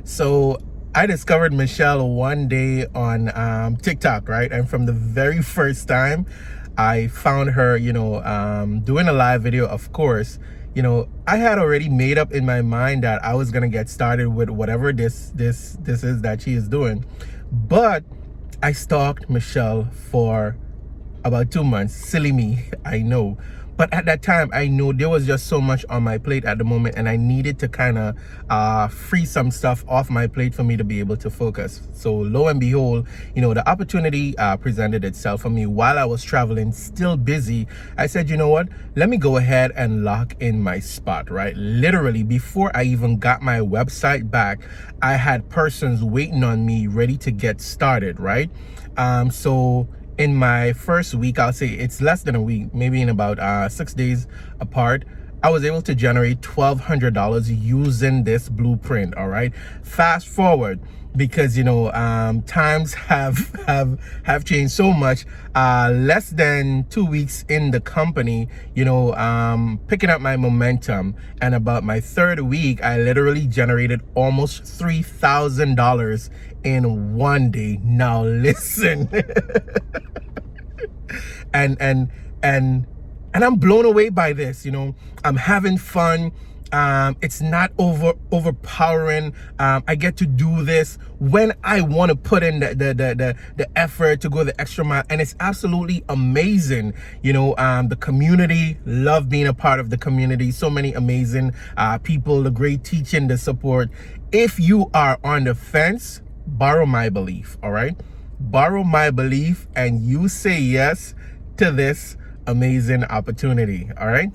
So I discovered Michelle one day on TikTok, right? And from the very first time I found her, doing a live video, of course, I had already made up in my mind that I was gonna get started with whatever this is that she is doing. But I stalked Michelle for about 2 months. Silly me, I know. But at that time, I know there was just so much on my plate at the moment, and I needed to kind of free some stuff off my plate for me to be able to focus. So lo and behold, the opportunity presented itself for me while I was traveling, still busy. I said, you know what? Let me go ahead and lock in my spot, right? Literally, before I even got my website back, I had persons waiting on me ready to get started, right? So in my first week, I'll say it's less than a week, maybe in about 6 days apart, I was able to generate $1,200 using this blueprint. All right, fast forward, because times have changed so much. Less than 2 weeks in the company, picking up my momentum, and about my third week, I literally generated almost $3,000 in one day. Now listen. and and I'm blown away by this. I'm having fun. It's not overpowering. I get to do this when I want to put in the effort to go the extra mile, and it's absolutely amazing. The community, love being a part of the community. So many amazing people, the great teaching, the support. If you are on the fence, borrow my belief. All right, borrow my belief, and you say yes to this amazing opportunity. All right.